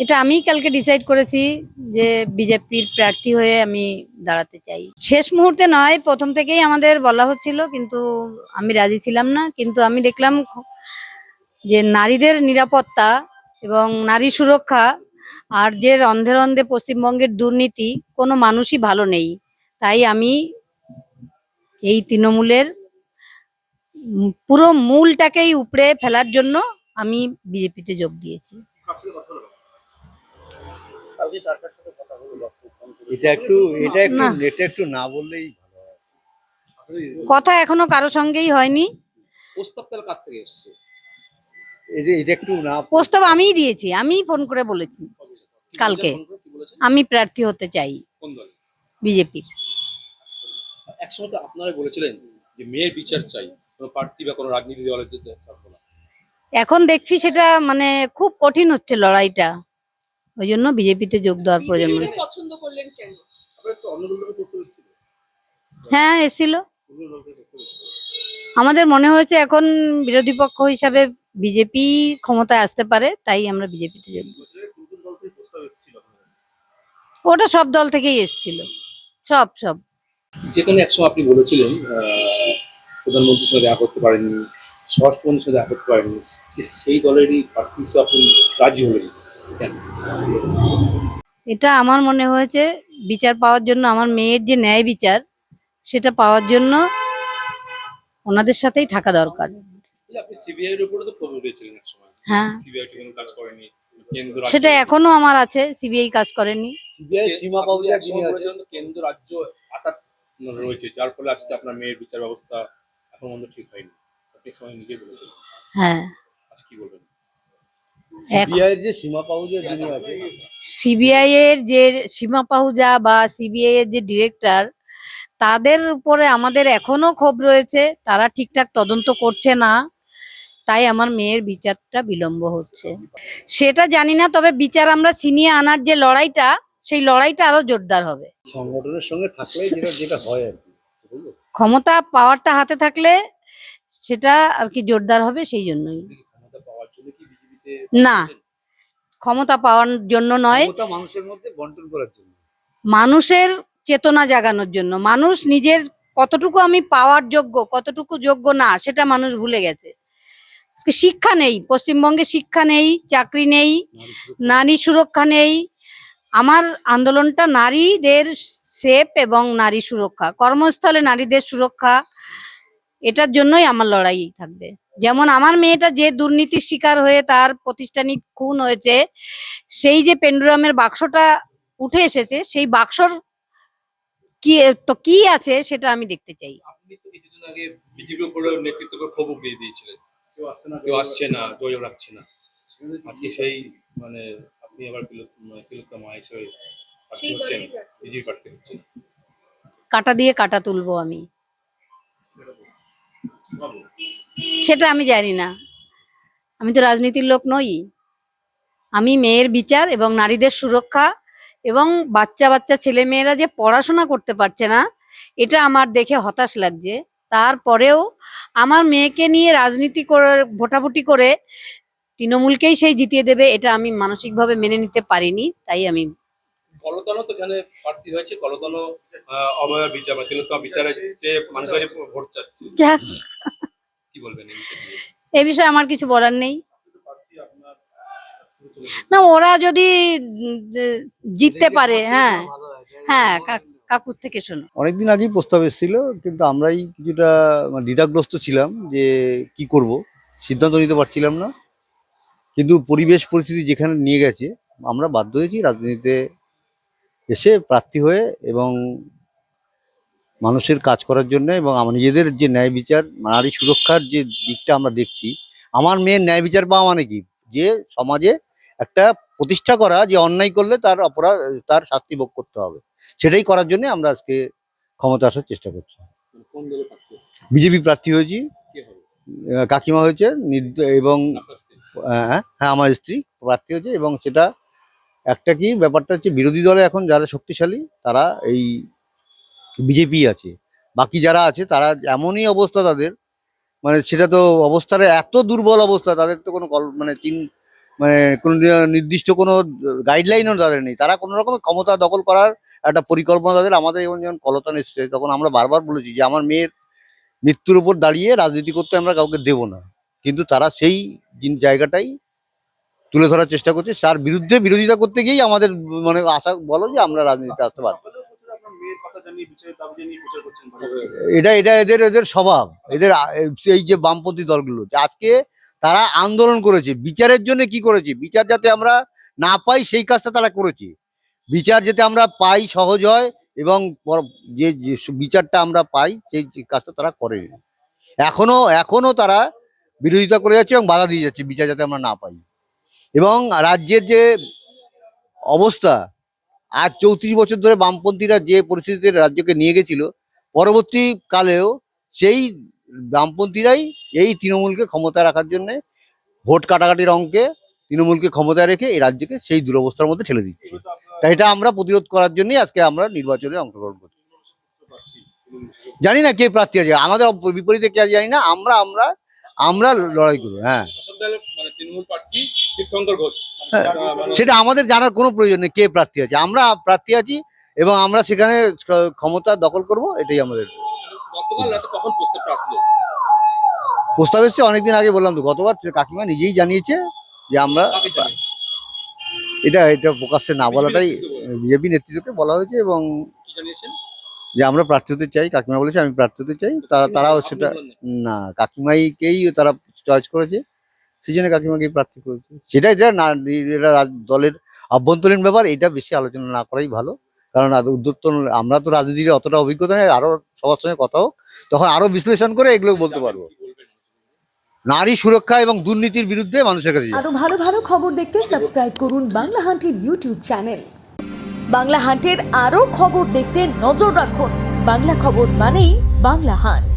এটা আমি কালকে ডিসাইড করেছি যে বিজেপির প্রার্থী হয়ে আমি দাঁড়াতে চাই। শেষ মুহূর্তে নয়, প্রথম থেকেই আমাদের বলা হচ্ছিল, কিন্তু আমি রাজি ছিলাম না। কিন্তু আমি দেখলাম যে নারীদের নিরাপত্তা এবং নারী সুরক্ষা আর যে রন্ধে রন্ধে পশ্চিমবঙ্গের দুর্নীতি, কোনো মানুষই ভালো নেই। তাই আমি এই তৃণমূলের পুরো মূলটাকেই উপড়ে ফেলার জন্য আমি বিজেপিতে যোগ দিয়েছি। এটা একটু না, না বললেই কথা এখনো কারো সঙ্গেই হয়নি। প্রস্তাব তাহলে কার থেকে এসেছে? এটা একটু না। প্রস্তাব আমিই দিয়েছি, আমিই ফোন করে বলেছি কালকে আমি প্রার্থী হতে চাই কোন দল? বিজেপি। একসময় তো আপনারা বলেছিলেন যে মেয়ের বিচার চাই, কোনো প্রার্থী বা কোনো রাজনীতি দলের থাকবো না। এখন দেখছি সেটা মানে খুব কঠিন হচ্ছে লড়াইটা, ওই জন্য বিজেপিতে যোগ দেওয়ার প্রয়োজন। পছন্দ করলেন কেন? আপনার তো অন্য দলের প্রস্তাব এসেছিল। হ্যাঁ, এসেছিল। আমাদের মনে হয়েছে এখন বিরোধী পক্ষ হিসাবে বিজেপি ক্ষমতায় আসতে পারে, তাই আমরা বিজেপিতে যোগ দিই। ওটা সব দল থেকেই এসেছিল, সব সব। যেখানে একসময় আপনি বলেছিলেন প্রধানমন্ত্রীর সাথে দেখা করতে পারেননি, স্বরাষ্ট্রমন্ত্রীর সাথে দেখা করতে পারেননি, সেই দলেরই প্রার্থী হিসেবে আপনি রাজি হলেন কেন? এটা আমার মনে হয়েছে বিচার পাওয়ার জন্য, আমার মেয়ের যে ন্যায় বিচার সেটা পাওয়ার জন্য ওনাদের সাথেই থাকা দরকার। আপনি সিবিআই এর উপরে তো ক্ষোভ উঠেছিলেন একসময়। হ্যাঁ, সিবিআই কোনো কাজ করেনি, সেটা এখনো আমার আছে, সিবিআই কাজ করেনি। সিবিআই সীমা পাউজা একসময় বলেছিলেন তো কেন্দ্র রাজ্য আঘাত রয়েছে, যার ফলে আজকে আপনার মেয়ের বিচার ব্যবস্থা এখন পর্যন্ত ঠিক হয়নি, আপনি একসময় নিজে বলেছিলেন। হ্যাঁ, আজকে কি বলবেন? সিবিআই এর যে সীমা পাউজা যিনি আছে, সিবিআই এর যে সীমা পাহুজা বা সিবিআই এর যে ডিরেক্টর, তাদের উপরে আমাদের এখনো ক্ষোভ রয়েছে। তারা ঠিকঠাক তদন্ত করছে না, তাই আমার মেয়ের বিচারটা বিলম্ব হচ্ছে। সেটা জানি না, তবে বিচার আমরা ছিনিয়ে আনার যে লড়াইটা, সেই লড়াইটা আরো জোরদার হবে। সংগঠনের সঙ্গে থাকলেই যেটা হয় আর কি। ক্ষমতা পাওয়ারটা হাতে থাকলে সেটা আর কি জোরদার হবে, সেই জন্যই। ক্ষমতা পাওয়ার জন্য কি বিজেপিতে? না, ক্ষমতা পাওয়ার জন্য নয়, ক্ষমতা মানুষের মধ্যে বন্টন করার জন্য, মানুষের চেতনা জাগানোর জন্য। মানুষ নিজের কতটুকু আমি পাওয়ার যোগ্য, কতটুকু যোগ্য না, সেটা মানুষ ভুলে গেছে। আজকে শিক্ষা নেই, পশ্চিমবঙ্গে শিক্ষা নেই, চাকরি নেই, নারী সুরক্ষা নেই। আমার আন্দোলনটা নারীদের সেফ এবং নারী সুরক্ষা, কর্মস্থলে নারীদের সুরক্ষা, এটার জন্যই আমার লড়াই থাকবে। যেমন আমার মেয়েটা যে দুর্নীতির শিকার হয়ে তার প্রতিষ্ঠানিক খুন হয়েছে, সেই যে পেন্ডুলামের বাক্সটা উঠে এসেছে, সেই বাক্সর কি আছে সেটা আমি দেখতে চাই। আপনি তো কিছুদিন আগে বিজেপির উপরে নেতৃত্ব করে ক্ষোভ উগিয়ে দিয়েছিলেন, কেউ আসছে না, যোগাযোগ রাখছে না। আজকে সেই মানে আপনি আবার তিলোত্তমা হিসেবে প্রার্থী হচ্ছেন, বিজেপি প্রার্থী হচ্ছেন। কাটা দিয়ে কাটা তুলবো আমি, সেটা আমি জানি না। আমি তো রাজনীতির লোক নই। আমি মেয়ের বিচার এবং নারীদের সুরক্ষা এবং বাচ্চা বাচ্চা ছেলে মেয়েরা যে পড়াশোনা করতে পারছে না, এটা আমার দেখে হতাশ লাগছে। তারপরেও আমার মেয়েকে নিয়ে রাজনীতি করে ভোটাভুটি করে তৃণমূলকেই সেই জিতিয়ে দেবে, এটা আমি মানসিকভাবে মেনে নিতে পারিনি। তাই আমি কলতানো তো এখানে প্রার্থী হয়েছে, কলতানো অবয় বিচার বা তিলোত্তমা বিচারে যে মানুষের ভোট চাচ্ছে, যাক, কি বলবেন এই বিষয়ে? এ বিষয়ে আমার কিছু বলার নেই। না, ওরা যদি জিততে পারে, হ্যাঁ হ্যাঁ, কাকুর থেকে শোনো। অনেকদিন আগেই প্রস্তাব এসেছিল, কিন্তু আমরাই কিছুটা দ্বিধাগ্রস্ত ছিলাম যে কি করব, সিদ্ধান্ত নিতে পারছিলাম না। কিন্তু পরিবেশ পরিস্থিতি যেখানে নিয়ে গেছে, আমরা বাধ্য হয়েছি রাজনীতিতে এসে প্রার্থী হয়ে এবং মানুষের কাজ করার জন্য, এবং আমার নিজেদের যে ন্যায় বিচার, নারী সুরক্ষার যে দিকটা আমরা দেখছি। আমার মেয়ের ন্যায় বিচার পাওয়া মানে কি, যে সমাজে একটা প্রতিষ্ঠা করা, যে অন্যায় করলে তার অপরাধ, তার শাস্তি ভোগ করতে হবে, সেটাই করার জন্য আমরা আজকে ক্ষমতা আসার চেষ্টা করছি। কোন দলে প্রার্থী? বিজেপি প্রার্থী হয়েছি, কে হবে? কাকিমা হয়েছে এবং আপনার স্ত্রী? হ্যাঁ, আমার স্ত্রী প্রার্থী হয়েছে। এবং সেটা একটা কি ব্যাপারটা হচ্ছে, বিরোধী দলে এখন যারা শক্তিশালী তারা এই বিজেপি আছে, বাকি যারা আছে তারা এমনই অবস্থা তাদের, মানে সেটা তো অবস্থার এত দুর্বল অবস্থা, তাদের তো কোনো মানে কোনো নির্দিষ্ট কোনো গাইডলাইনও তাদের নেই। তারা কোনো রকমের ক্ষমতা দখল করার একটা পরিকল্পনা তাদের। আমাদের যেমন কলতান এসছে, তখন আমরা বারবার বলেছি যে আমার মেয়ের মৃত্যুর উপর দাঁড়িয়ে রাজনীতি করতে আমরা কাউকে দেব না, কিন্তু তারা সেই জায়গাটাই তুলে ধরার চেষ্টা করছে। তার বিরুদ্ধে বিরোধিতা করতে গিয়েই আমাদের মানে আশা বলো যে আমরা রাজনীতিতে আসতে পারবো। এটা এটা এদের এদের স্বভাব। এদের এই যে বামপন্থী দলগুলো যে আজকে তারা আন্দোলন করেছে বিচারের জন্য, কি করেছে, বিচার যাতে আমরা না পাই সেই কাজটা তারা করেছে। বিচার যাতে আমরা পাই সহজ হয় এবং যে যে বিচারটা আমরা পাই সেই কাজটা তারা করে। এখনো তারা বিরোধিতা করে যাচ্ছে এবং বাধা দিয়ে যাচ্ছে বিচার যাতে আমরা না পাই। এবং রাজ্যের যে অবস্থা, আজ 34 বছর ধরে বামপন্থীরা যে পরিস্থিতিতে রাজ্যকে নিয়ে গেছিল, পরবর্তীকালেও সেই বামপন্থীরাই এই তৃণমূলকে ক্ষমতায় রাখার জন্য ভোট কাটাকাটির অঙ্কে তৃণমূলকে ক্ষমতায় রেখে এই রাজ্যকে সেই দুরবস্থার মধ্যে ঠেলে দিচ্ছে। তাই এটা আমরা প্রতিরোধ করার জন্যই আজকে আমরা নির্বাচনে অংশগ্রহণ করছি। জানি না কে প্রার্থী আছে, আমাদের বিপরীতে কে আছে জানি না, আমরা আমরা আমরা লড়াই করবো। হ্যাঁ, মানে তৃণমূল প্রার্থী তীর্থঙ্কর ঘোষ, হ্যাঁ, সেটা আমাদের জানার কোনো প্রয়োজন নেই কে প্রার্থী আছে। আমরা প্রার্থী আছি এবং আমরা সেখানে ক্ষমতা দখল করব, এটাই আমাদের। গতকাল রাতে কখন প্রস্তাবটা আসলো? প্রস্তাব এসছে অনেকদিন আগে, বললাম তো, গতবার কাকিমা নিজেই জানিয়েছে যে আমরা এটা এটা প্রকাশ্যে না বলাটাই বিজেপি নেতৃত্বকে বলা হয়েছে এবং কি জানিয়েছেন? যে আমরা প্রার্থী হতে চাই। কাকিমা বলেছে আমি প্রার্থী হতে চাই, তারাও সেটা না, কাকিমাইকেই তারা চয়েস করেছে, সেই জন্য কাকিমাকেই প্রার্থী করেছে। সেটা এটা না, এটা দলের আভ্যন্তরীণ ব্যাপার, এটা বেশি আলোচনা না করাই ভালো। কারণ উদ্যোক্ত আমরা তো রাজনীতির অতটা অভিজ্ঞতা নেই, আরো সবার সঙ্গে কথা হোক, তখন আরো বিশ্লেষণ করে এগুলো বলতে পারবো। নারী সুরক্ষা এবং দুর্নীতির বিরুদ্ধে মানুষের কাছে আরো ভালো ভালো খবর দেখতে সাবস্ক্রাইব করুন বাংলা হান্টের ইউটিউব চ্যানেল। বাংলা হান্টের আরো খবর দেখতে নজর রাখুন। বাংলা খবর মানেই বাংলা হান্ট।